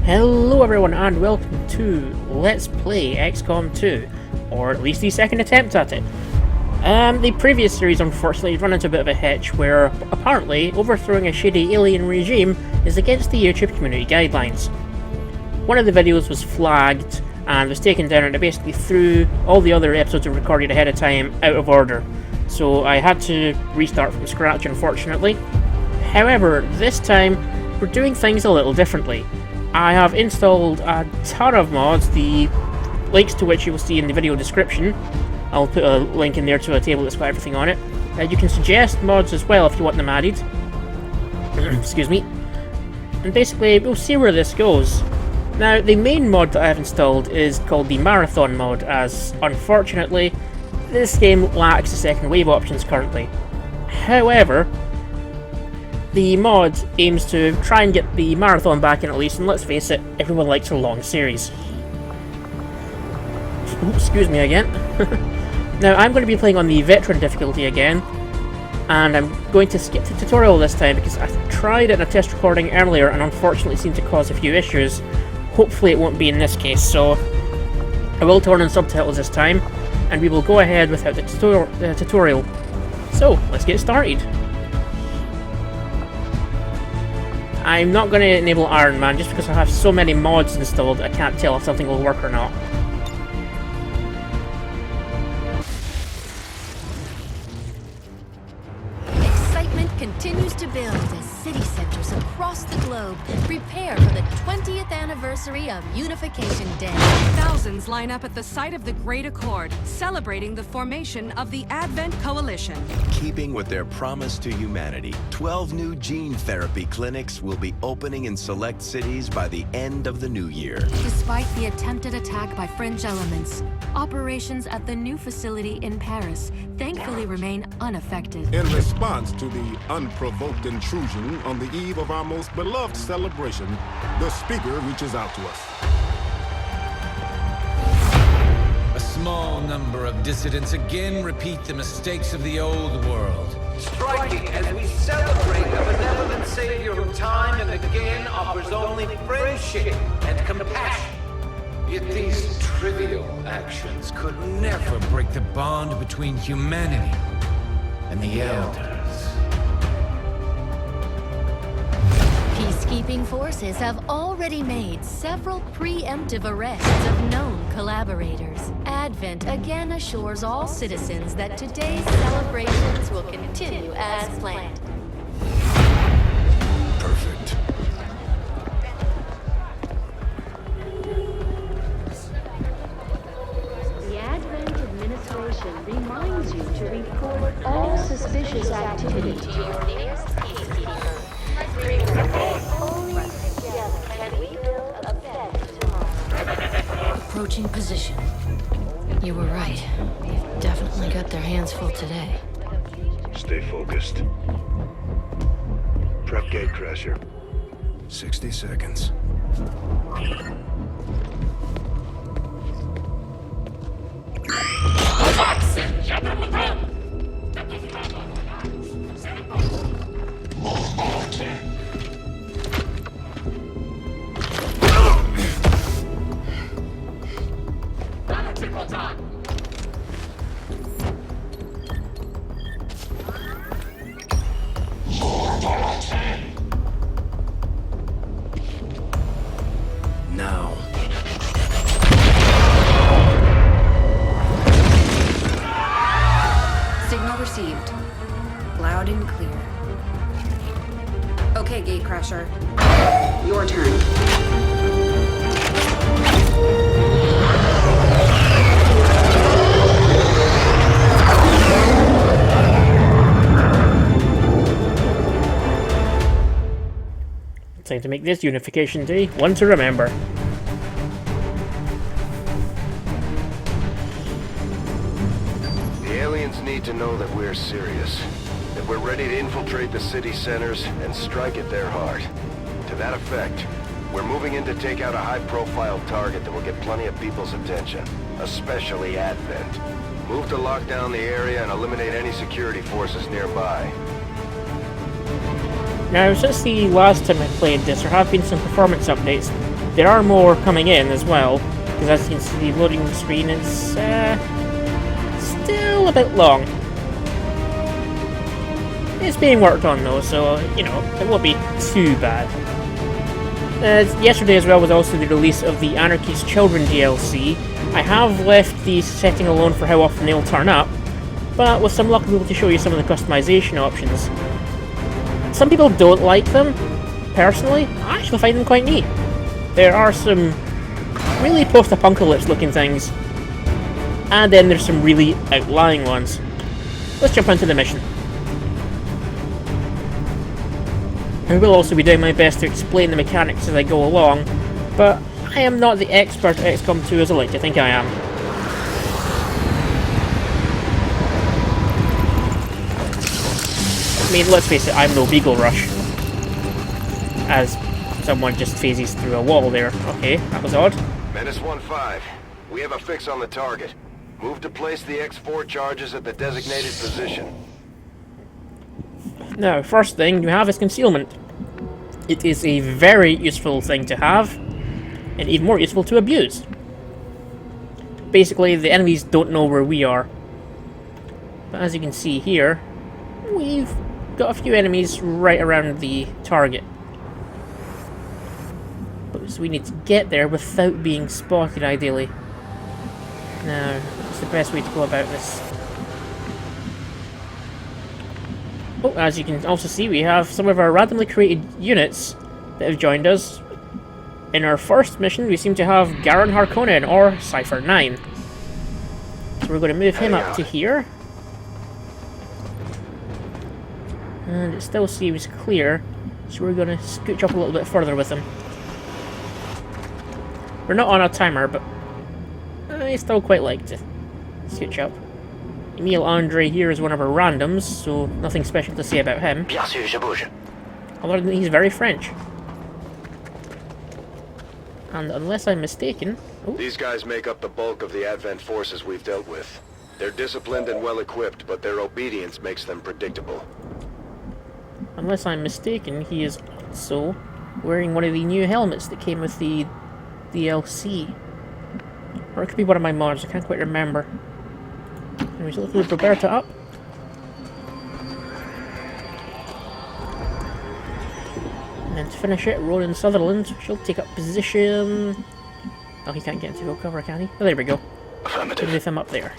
Hello everyone and welcome to Let's Play XCOM 2, or at least the second attempt at it. The previous series unfortunately run into a bit of a hitch where apparently overthrowing a shady alien regime is against the YouTube community guidelines. One of the videos was flagged and was taken down, and it basically threw all the other episodes I recorded ahead of time out of order. So I had to restart from scratch, unfortunately. However, this time we're doing things a little differently. I have installed a ton of mods, the links to which you will see in the video description. I'll put a link in there to a table that's got everything on it. You can suggest mods as well if you want them added. Excuse me. And basically, we'll see where this goes. Now, the main mod that I have installed is called the Marathon mod, as unfortunately, this game lacks the second wave options currently. However, the mod aims to try and get the marathon back in at least, and let's face it, everyone likes a long series. Excuse me again. Now, I'm going to be playing on the veteran difficulty again, and I'm going to skip the tutorial this time because I tried it in a test recording earlier and unfortunately seemed to cause a few issues. Hopefully it won't be in this case, so I will turn on subtitles this time, and we will go ahead without the tutorial. So, let's get started. I'm not going to enable Iron Man just because I have so many mods installed I can't tell if something will work or not. Excitement continues to build as city centers across the globe prepare for the 20th anniversary of Unification Day. Thousands line up at the site of the Great Accord, celebrating the formation of the Advent Coalition. Keeping with their promise to humanity, 12 new gene therapy clinics will be opening in select cities by the end of the new year. Despite the attempted attack by fringe elements, operations at the new facility in Paris thankfully remain unaffected. In response to the unprovoked intrusion on the eve of our most beloved celebration, the speaker reaches out to us. A small number of dissidents again repeat the mistakes of the old world. Striking as we celebrate the benevolent savior who time and again offers only friendship and compassion. Yet these trivial actions could never break the bond between humanity and the Elders. Peacekeeping forces have already made several preemptive arrests of known collaborators. Advent again assures all citizens that today's celebrations will continue as planned. Perfect. The Advent administration reminds you to report all suspicious activity to your nearest peacekeeper. Only together can we build a better tomorrow. Approaching position. You were right. They've definitely got their hands full today. Stay focused. Prep Gatecrasher. 60 seconds. Now. Signal received. Loud and clear. Okay, Gatecrasher. Your turn. Time to make this Unification Day one to remember. The aliens need to know that we're serious. That we're ready to infiltrate the city centers and strike at their heart. To that effect, we're moving in to take out a high-profile target that will get plenty of people's attention. Especially Advent. Move to lock down the area and eliminate any security forces nearby. Now, since the last time I played this, there have been some performance updates. There are more coming in as well, because as you can see, the loading screen is still a bit long. It's being worked on though, so, you know, it won't be too bad. Yesterday as well was also the release of the Anarchy's Children DLC. I have left the setting alone for how often they'll turn up, but with some luck I'll be able to show you some of the customization options. Some people don't like them. Personally, I actually find them quite neat. There are some really post-apocalypse looking things, and then there's some really outlying ones. Let's jump into the mission. I will also be doing my best to explain the mechanics as I go along, but I am not the expert at XCOM 2 as I like to think I am. I mean, let's face it, I'm no Beagle Rush. As someone just phases through a wall there. Okay, that was odd. Menace 1-5. We have a fix on the target. Move to place the X4 charges at the designated position. Now, first thing you have is concealment. It is a very useful thing to have, and even more useful to abuse. Basically, the enemies don't know where we are. But as you can see here, we've got a few enemies right around the target. So we need to get there without being spotted, ideally. Now, what's the best way to go about this? Oh, as you can also see, we have some of our randomly created units that have joined us. In our first mission, we seem to have Garen Harkonnen, or Cypher 9. So we're going to move him up to here. And it still seems clear, so we're going to scooch up a little bit further with him. We're not on a timer, but I still quite like to scooch up. Emile Andre here is one of our randoms, so nothing special to say about him. Although he's very French. And unless I'm mistaken... Oh. These guys make up the bulk of the Advent forces we've dealt with. They're disciplined and well-equipped, but their obedience makes them predictable. Unless I'm mistaken, he is also wearing one of the new helmets that came with the DLC. Or it could be one of my mods, I can't quite remember. Anyways, let's move Roberta up. And then to finish it, Ronan Sutherland, she'll take up position... Oh, he can't get into full cover, can he? Oh, there we go. Affirmative. Move him up there.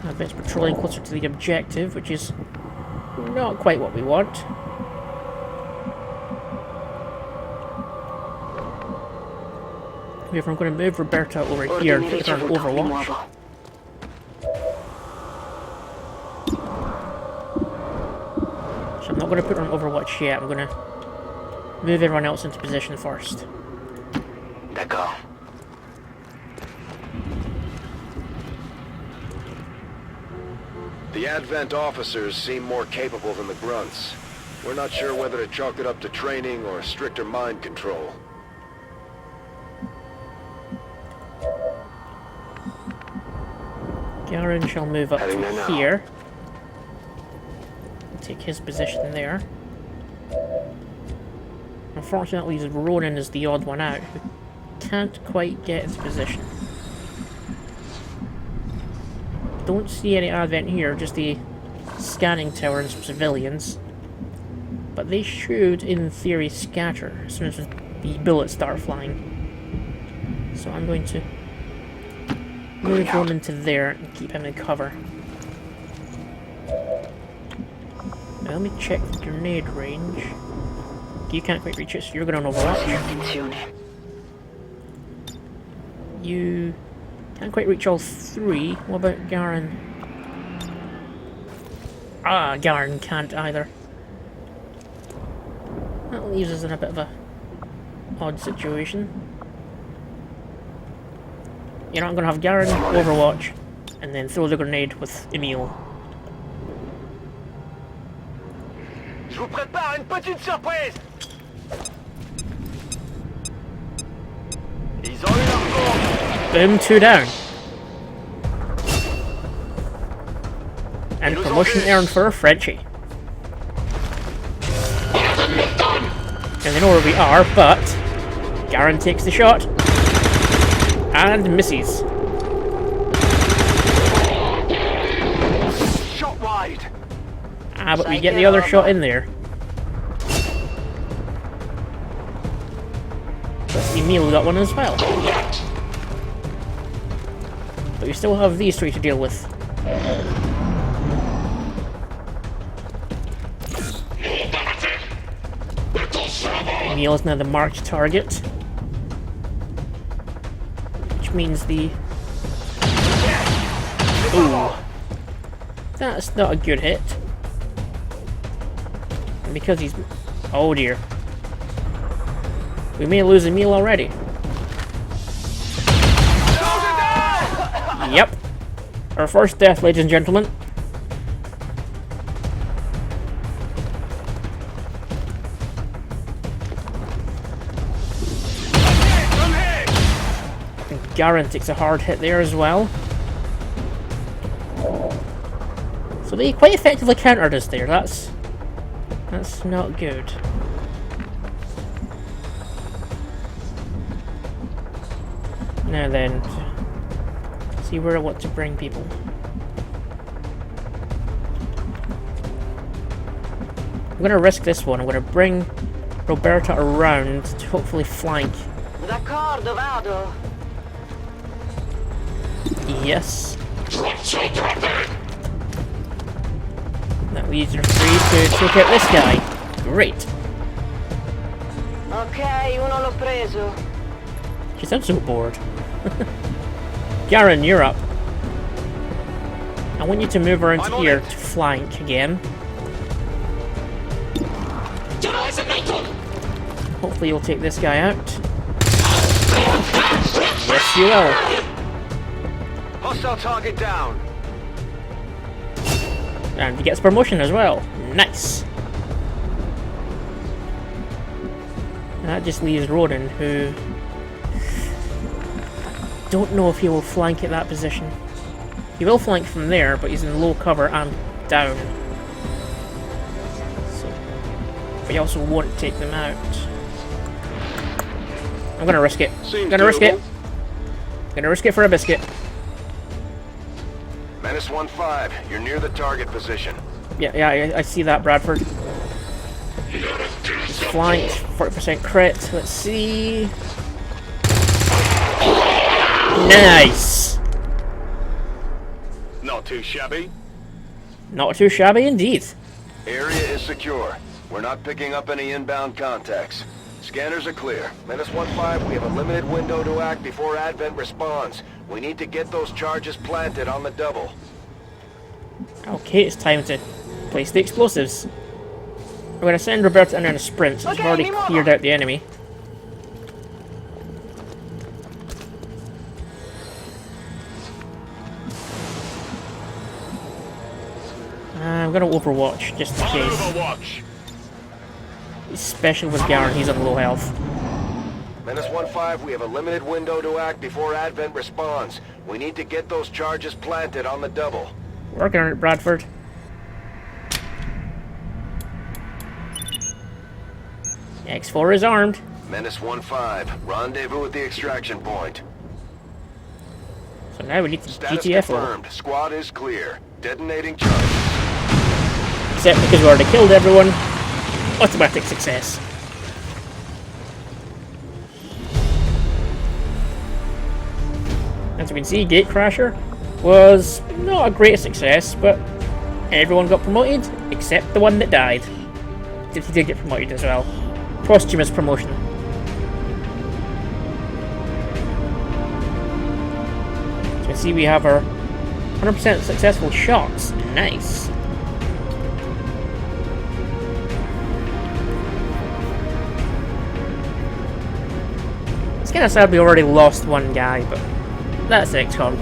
Advent's patrolling closer to the objective, which is not quite what we want. However, I'm going to move Roberta over here and put her on Overwatch. So I'm not going to put her on Overwatch yet, I'm going to move everyone else into position first. D'accord. The Advent officers seem more capable than the grunts. We're not sure whether to chalk it up to training or stricter mind control. Garen shall move up to here. Take his position there. Unfortunately, Ronan is the odd one out, who can't quite get his position. Don't see any Advent here, just the scanning tower and some civilians. But they should, in theory, scatter as soon as the bullets start flying. So I'm going to move Ronan to there and keep him in cover. Now let me check the grenade range. You can't quite reach it, so you're going to Overwatch. You can't quite reach all three. What about Garen? Ah, Garen can't either. That leaves us in a bit of a odd situation. You know, I'm going to have Garen Overwatch, and then throw the grenade with Emile. Je vous prépare une petite surprise. Ils ont eu leur tour. Boom, 2 down. And Promotion earned for a Frenchie. And they know where we are, but Garen takes the shot and misses. Shot wide. Ah, but we get the other shot in there. Let's see, Emil got one as well. But we still have these three to deal with. Emil is now the marked target. Which means the... Ooh. That's not a good hit. And because he's... Oh dear. We may lose Emil already. Yep. Our first death, ladies and gentlemen. And Garen takes a hard hit there as well. So they quite effectively countered us there. That's not good. Now then, see where I want to bring people. I'm gonna risk this one. I'm gonna bring Roberta around to hopefully flank. D'accordo, vado. Yes. That leaves her free to take out this guy. Great. Ok, uno l'ho preso. She sounds so bored. Garen, you're up. I want you to move around to here to flank again. Hopefully you'll take this guy out. Yes, you will. Hostile target down. And he gets promotion as well. Nice. And that just leaves Ronan, who... don't know if he will flank at that position. He will flank from there, but he's in low cover and down. So, but he also won't take them out. I'm gonna risk it. I'm gonna risk it. Gonna risk it for a biscuit. Menace 1-5, you're near the target position. Yeah, I see that, Bradford. He's flanked, 40% crit. Let's see. Nice! Not too shabby. Not too shabby indeed. Area is secure. We're not picking up any inbound contacts. Scanners are clear. Menace 1-5, we have a limited window to act before Advent responds. We need to get those charges planted on the double. Okay, it's time to place the explosives. I'm going to send Roberta in a sprint since we've already cleared out the enemy. I'm going to Overwatch, just in case. Overwatch. Especially with Garen, he's on low health. Menace 1-5, we have a limited window to act before Advent responds. We need to get those charges planted on the double. Working on it, Bradford. X4 is armed. Menace 1-5, rendezvous at the extraction point. So now we need to Status GTFO. confirmed. Squad is clear. Detonating charges. Except because we already killed everyone. Automatic success. As you can see, Gatecrasher was not a great success, but everyone got promoted except the one that died. He did get promoted as well. Posthumous promotion. As you can see, we have our 100% successful shots. Nice. It's kind of sad we already lost one guy, but that's XCOM.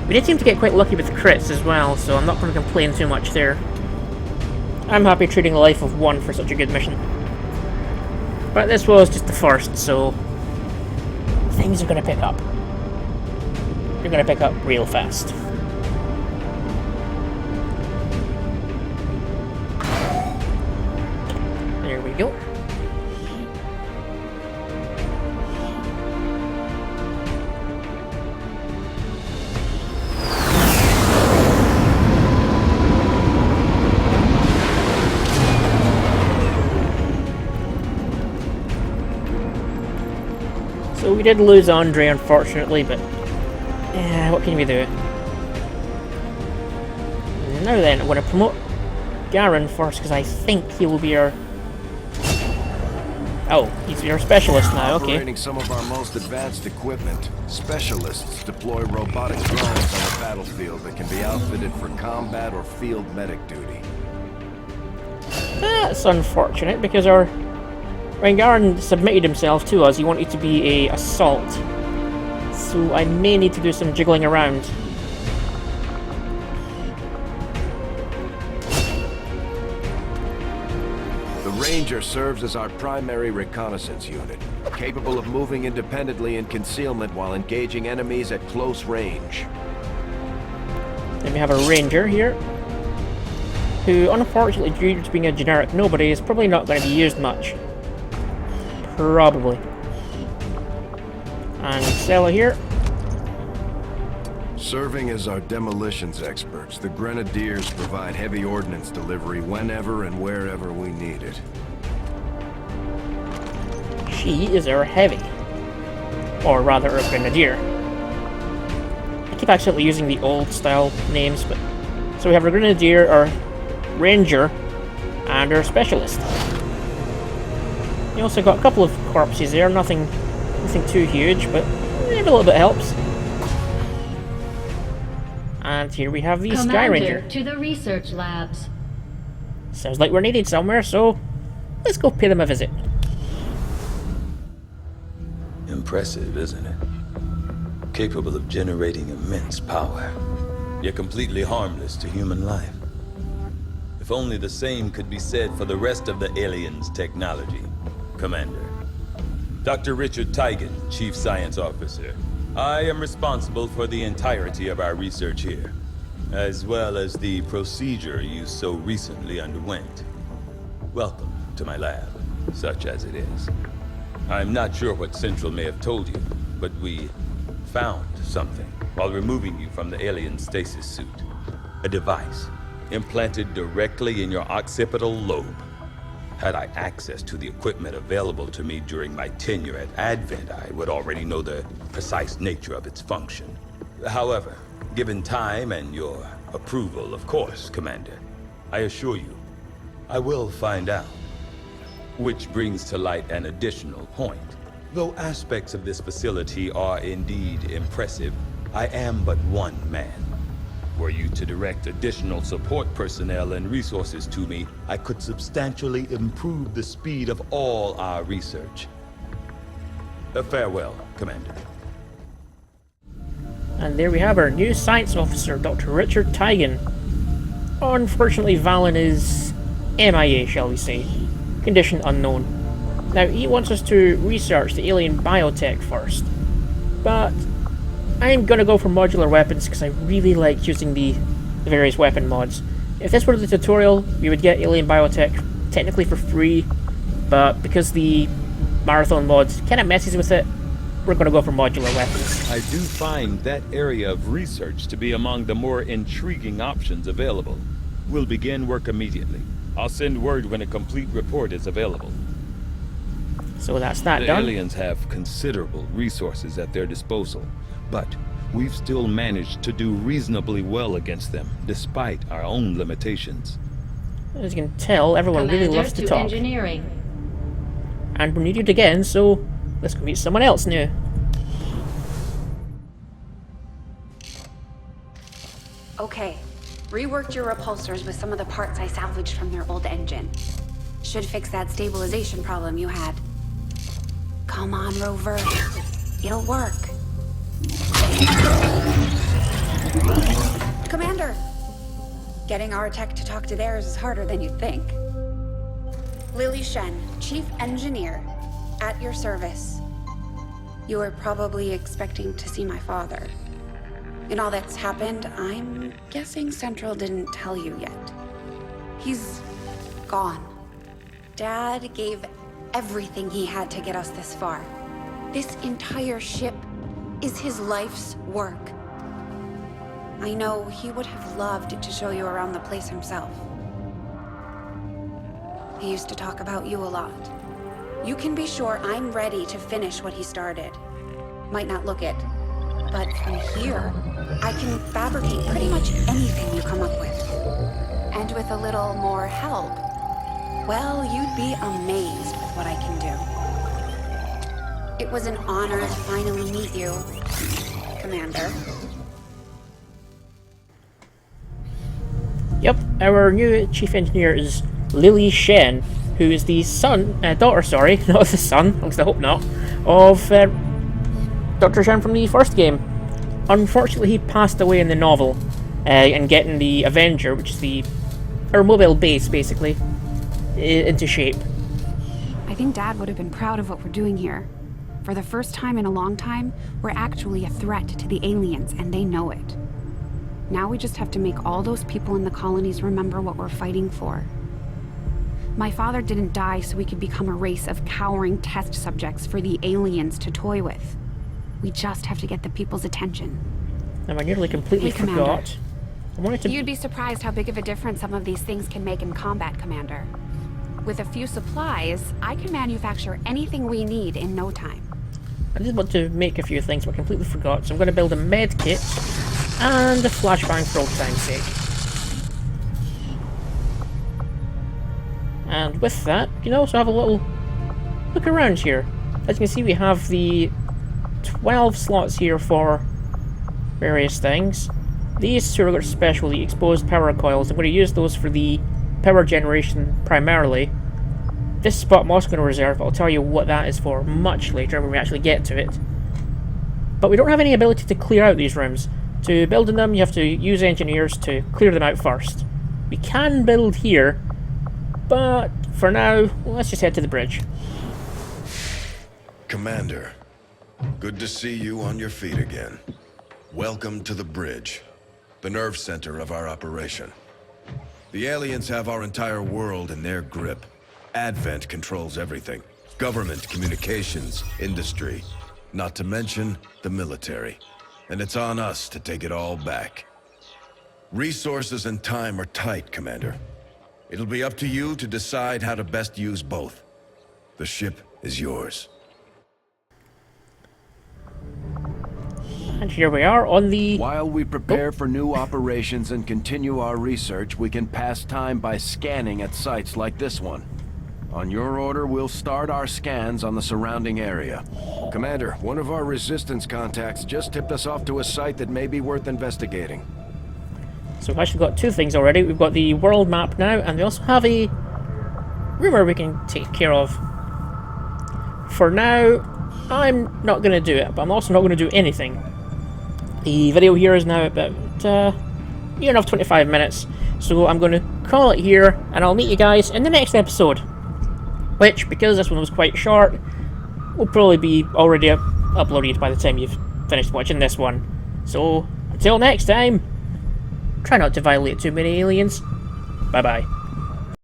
We did seem to get quite lucky with crits as well, so I'm not going to complain too much there. I'm happy trading the life of one for such a good mission. But this was just the first, so things are going to pick up. They're going to pick up real fast. we go. So we did lose Andre, unfortunately, but yeah, what can we do? Now then, I'm going to promote Garen first, because I think he will be our... Oh, he's your specialist now, okay. Operating some of our most advanced equipment, specialists deploy robotic drones on the battlefield that can be outfitted for combat or field medic duty. That's unfortunate, because when Garen submitted himself to us, he wanted to be a assault. So I may need to do some jiggling around. The Ranger serves as our primary reconnaissance unit, capable of moving independently in concealment while engaging enemies at close range. Then we have a Ranger here, who unfortunately, due to being a generic nobody, is probably not going to be used much. Probably. And Stella here. Serving as our demolitions experts, the Grenadiers provide heavy ordnance delivery whenever and wherever we need it. She is our heavy. Or rather, our Grenadier. I keep accidentally using the old style names, but... So we have our Grenadier, our Ranger, and our Specialist. We also got a couple of corpses there, nothing too huge, but a little bit helps. And here we have the Sky Ranger. To the research labs. Sounds like we're needed somewhere, so let's go pay them a visit. Impressive, isn't it? Capable of generating immense power, yet completely harmless to human life. If only the same could be said for the rest of the aliens' technology. Commander. Dr. Richard Teigen, Chief Science Officer. I am responsible for the entirety of our research here, as well as the procedure you so recently underwent. Welcome to my lab, such as it is. I'm not sure what Central may have told you, but we found something while removing you from the alien stasis suit. A device implanted directly in your occipital lobe. Had I access to the equipment available to me during my tenure at Advent, I would already know the precise nature of its function. However, given time and your approval, of course, Commander, I assure you, I will find out. Which brings to light an additional point. Though aspects of this facility are indeed impressive, I am but one man. Were you to direct additional support personnel and resources to me, I could substantially improve the speed of all our research. Farewell, Commander. And there we have our new science officer, Dr. Richard Teigen. Unfortunately, Valen is MIA, shall we say. Condition unknown. Now, he wants us to research the alien biotech first. But I'm gonna go for modular weapons because I really like using the various weapon mods. If this were the tutorial, we would get alien biotech technically for free, but because the marathon mod kind of messes with it, we're gonna go for modular weapons. I do find that area of research to be among the more intriguing options available. We'll begin work immediately. I'll send word when a complete report is available. So that's that The done. aliens have considerable resources at their disposal, but we've still managed to do reasonably well against them, despite our own limitations. As you can tell, everyone really loves to talk. Engineering. And we're needed again, so let's go meet someone else new. Okay, reworked your repulsors with some of the parts I salvaged from their old engine. Should fix that stabilization problem you had. Come on, Rover. It'll work. Commander! Getting our tech to talk to theirs is harder than you'd think. Lily Shen, Chief Engineer, at your service. You were probably expecting to see my father. In all that's happened, I'm guessing Central didn't tell you yet. He's gone. Dad gave everything he had to get us this far. This entire ship is his life's work. I know he would have loved to show you around the place himself. He used to talk about you a lot. You can be sure I'm ready to finish what he started. Might not look it, but from here, I can fabricate pretty much anything you come up with. And with a little more help, well, you'd be amazed with what I can do. It was an honor to finally meet you, Commander. Yep, our new chief engineer is Lily Shen, who is the daughter, sorry, not the son, at least I hope not, of Dr. Shen from the first game. Unfortunately, he passed away in the novel, and getting the Avenger, which is our mobile base, basically, into shape. I think Dad would have been proud of what we're doing here. For the first time in a long time, we're actually a threat to the aliens, and they know it. Now we just have to make all those people in the colonies remember what we're fighting for. My father didn't die so we could become a race of cowering test subjects for the aliens to toy with. We just have to get the people's attention. Now I nearly completely forgot. I wanted to... You'd be surprised how big of a difference some of these things can make in combat, Commander. With a few supplies, I can manufacture anything we need in no time. I did want to make a few things, but I completely forgot. So I'm going to build a med kit and a flashbang for old time's sake. And with that, you can also have a little look around here. As you can see, we have the 12 slots here for various things. These two are special, the exposed power coils. I'm going to use those for the power generation primarily. This spot I'm also going to reserve, but I'll tell you what that is for much later when we actually get to it. But we don't have any ability to clear out these rooms. To build in them, you have to use engineers to clear them out first. We can build here, but for now, let's just head to the bridge. Commander, good to see you on your feet again. Welcome to the bridge, the nerve center of our operation. The aliens have our entire world in their grip. Advent controls everything. Government, communications, industry. Not to mention the military. And it's on us to take it all back. Resources and time are tight, Commander. It'll be up to you to decide how to best use both. The ship is yours. And here we are on the... While we prepare for new operations and continue our research, we can pass time by scanning at sites like this one. On your order, we'll start our scans on the surrounding area. Commander, one of our resistance contacts just tipped us off to a site that may be worth investigating. So we've actually got two things already. We've got the world map now, and we also have a rumor we can take care of. For now, I'm not going to do it, but I'm also not going to do anything. The video here is now about near enough 25 minutes, so I'm going to call it here, and I'll meet you guys in the next episode. Which, because this one was quite short, will probably be already uploaded by the time you've finished watching this one. So, until next time, try not to violate too many aliens. Bye-bye.